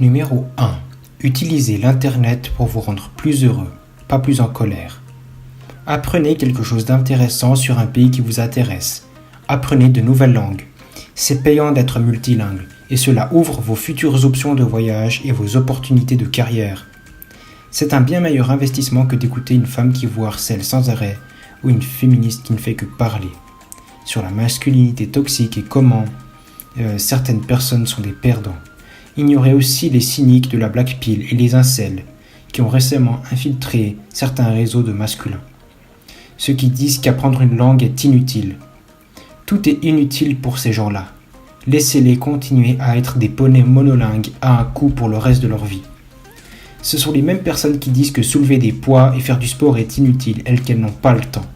Numéro 1. Utilisez l'Internet pour vous rendre plus heureux, pas plus en colère. Apprenez quelque chose d'intéressant sur un pays qui vous intéresse. Apprenez de nouvelles langues. C'est payant d'être multilingue et cela ouvre vos futures options de voyage et vos opportunités de carrière. C'est un bien meilleur investissement que d'écouter une femme qui vous harcèle sans arrêt ou une féministe qui ne fait que parler sur la masculinité toxique et comment certaines personnes sont des perdants. Ignorez aussi les cyniques de la Black Pill et les incels qui ont récemment infiltré certains réseaux de masculins. Ceux qui disent qu'apprendre une langue est inutile. Tout est inutile pour ces gens-là. Laissez-les continuer à être des poneys monolingues à un coup pour le reste de leur vie. Ce sont les mêmes personnes qui disent que soulever des poids et faire du sport est inutile, elles qu'elles n'ont pas le temps.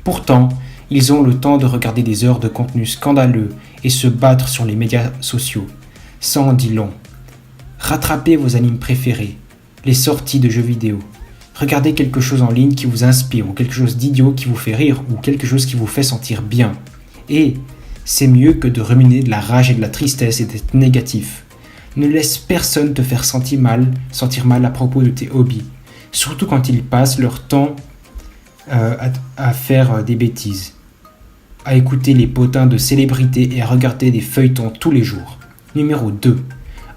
Pourtant, ils ont le temps de regarder des heures de contenu scandaleux et se battre sur les médias sociaux. Ça en dit long. Rattrapez vos animes préférés, les sorties de jeux vidéo. Regardez quelque chose en ligne qui vous inspire, ou quelque chose d'idiot qui vous fait rire, ou quelque chose qui vous fait sentir bien. Et c'est mieux que de ruminer de la rage et de la tristesse et d'être négatif. Ne laisse personne te faire sentir mal à propos de tes hobbies, surtout quand ils passent leur temps à faire des bêtises, à écouter les potins de célébrités et à regarder des feuilletons tous les jours. Numéro 2.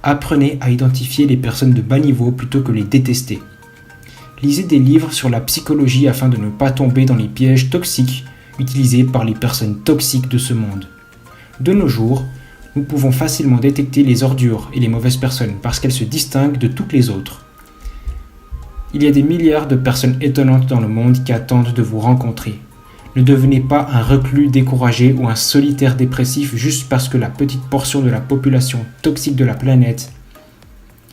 Apprenez à identifier les personnes de bas niveau plutôt que les détester. Lisez des livres sur la psychologie afin de ne pas tomber dans les pièges toxiques utilisés par les personnes toxiques de ce monde. De nos jours, nous pouvons facilement détecter les ordures et les mauvaises personnes parce qu'elles se distinguent de toutes les autres. Il y a des milliards de personnes étonnantes dans le monde qui attendent de vous rencontrer. Ne devenez pas un reclus découragé ou un solitaire dépressif juste parce que la petite portion de la population toxique de la planète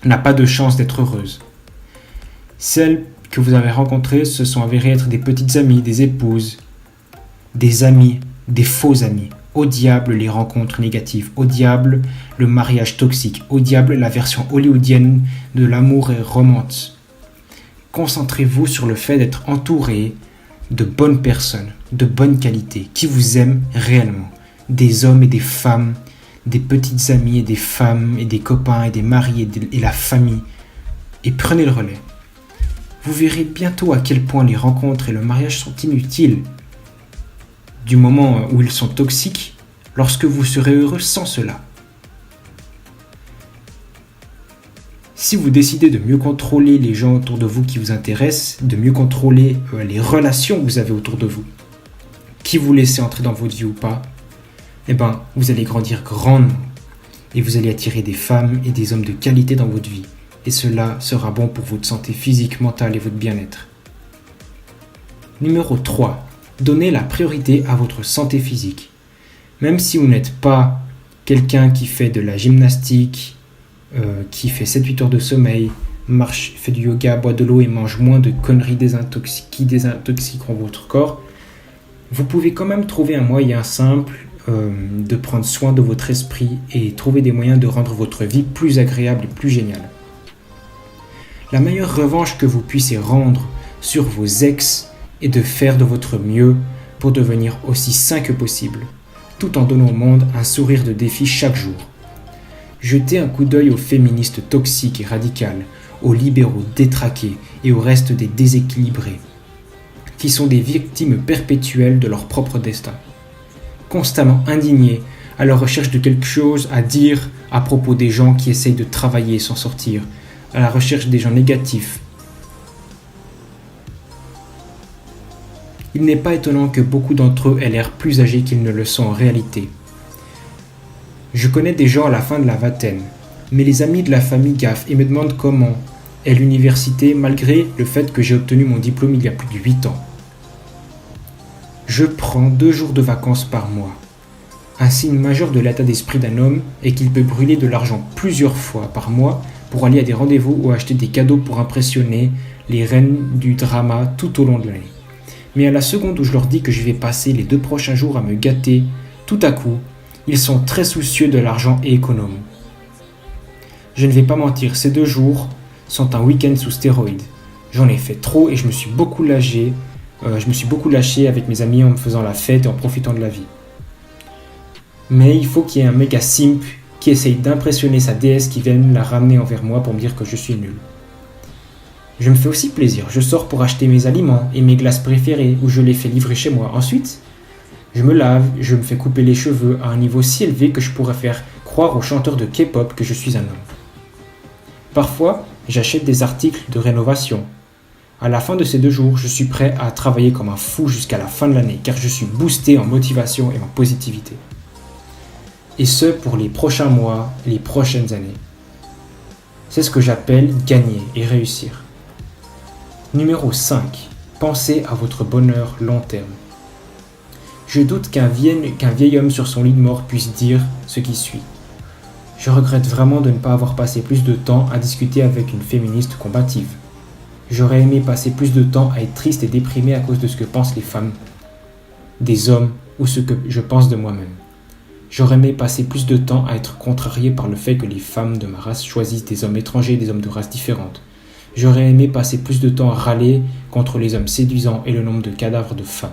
n'a pas de chance d'être heureuse. Celles que vous avez rencontrées se sont avérées être des petites amies, des épouses, des amis, des faux amis. Au diable les rencontres négatives, au diable le mariage toxique, au diable la version hollywoodienne de l'amour et romance. Concentrez-vous sur le fait d'être entouré de bonnes personnes, de bonne qualité, qui vous aiment réellement. Des hommes et des femmes, des petites amies et des femmes et des copains et des maris et la famille. Et prenez le relais. Vous verrez bientôt à quel point les rencontres et le mariage sont inutiles. Du moment où ils sont toxiques, lorsque vous serez heureux sans cela. Si vous décidez de mieux contrôler les gens autour de vous qui vous intéressent, de mieux contrôler les relations que vous avez autour de vous, qui vous laissez entrer dans votre vie ou pas, vous allez grandir grandement et vous allez attirer des femmes et des hommes de qualité dans votre vie. Et cela sera bon pour votre santé physique, mentale et votre bien-être. Numéro 3. Donnez la priorité à votre santé physique. Même si vous n'êtes pas quelqu'un qui fait de la gymnastique, qui fait 7-8 heures de sommeil, marche, fait du yoga, boit de l'eau et mange moins de conneries qui désintoxiqueront votre corps, vous pouvez quand même trouver un moyen simple de prendre soin de votre esprit et trouver des moyens de rendre votre vie plus agréable et plus géniale. La meilleure revanche que vous puissiez rendre sur vos ex est de faire de votre mieux pour devenir aussi sain que possible, tout en donnant au monde un sourire de défi chaque jour. Jetez un coup d'œil aux féministes toxiques et radicales, aux libéraux détraqués et au reste des déséquilibrés, qui sont des victimes perpétuelles de leur propre destin, constamment indignés à la recherche de quelque chose à dire à propos des gens qui essayent de travailler et s'en sortir, à la recherche des gens négatifs. Il n'est pas étonnant que beaucoup d'entre eux aient l'air plus âgés qu'ils ne le sont en réalité. Je connais des gens à la fin de la vingtaine, mais les amis de la famille gaffent et me demandent comment est l'université malgré le fait que j'ai obtenu mon diplôme il y a plus de 8 ans. Je prends 2 jours de vacances par mois. Un signe majeur de l'état d'esprit d'un homme est qu'il peut brûler de l'argent plusieurs fois par mois pour aller à des rendez-vous ou acheter des cadeaux pour impressionner les reines du drama tout au long de l'année. Mais à la seconde où je leur dis que je vais passer les 2 prochains jours à me gâter, tout à coup, ils sont très soucieux de l'argent et économes. Je ne vais pas mentir, ces 2 jours sont un week-end sous stéroïdes. J'en ai fait trop et je me suis beaucoup lâché avec mes amis en me faisant la fête et en profitant de la vie. Mais il faut qu'il y ait un méga simp qui qui essaye d'impressionner sa déesse qui vient la ramener envers moi pour me dire que je suis nul. Je me fais aussi plaisir, je sors pour acheter mes aliments et mes glaces préférées ou je les fais livrer chez moi. Ensuite, je me lave, je me fais couper les cheveux à un niveau si élevé que je pourrais faire croire aux chanteurs de K-pop que je suis un homme. Parfois, j'achète des articles de rénovation. À la fin de ces 2 jours, je suis prêt à travailler comme un fou jusqu'à la fin de l'année car je suis boosté en motivation et en positivité. Et ce pour les prochains mois et les prochaines années. C'est ce que j'appelle gagner et réussir. Numéro 5. Pensez à votre bonheur long terme. Je doute qu'un vieil homme sur son lit de mort puisse dire ce qui suit. Je regrette vraiment de ne pas avoir passé plus de temps à discuter avec une féministe combative. J'aurais aimé passer plus de temps à être triste et déprimé à cause de ce que pensent les femmes, des hommes ou ce que je pense de moi-même. J'aurais aimé passer plus de temps à être contrarié par le fait que les femmes de ma race choisissent des hommes étrangers et des hommes de races différentes. J'aurais aimé passer plus de temps à râler contre les hommes séduisants et le nombre de cadavres de femmes,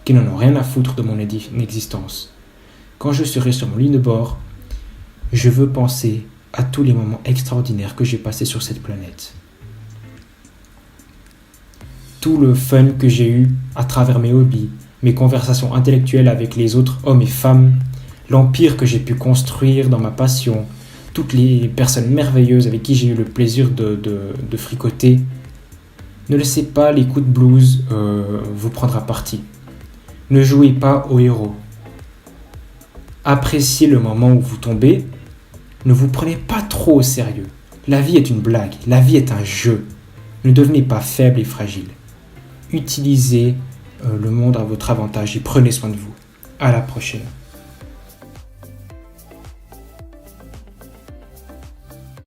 qui n'en ont rien à foutre de mon existence. Quand je serai sur mon lit de bord, je veux penser à tous les moments extraordinaires que j'ai passés sur cette planète. Tout le fun que j'ai eu à travers mes hobbies, mes conversations intellectuelles avec les autres hommes et femmes, l'empire que j'ai pu construire dans ma passion, toutes les personnes merveilleuses avec qui j'ai eu le plaisir de fricoter. Ne laissez pas les coups de blues vous prendre à partie. Ne jouez pas au héros. Appréciez le moment où vous tombez. Ne vous prenez pas trop au sérieux. La vie est une blague, la vie est un jeu. Ne devenez pas faible et fragile. Utilisez le monde à votre avantage et prenez soin de vous. À la prochaine.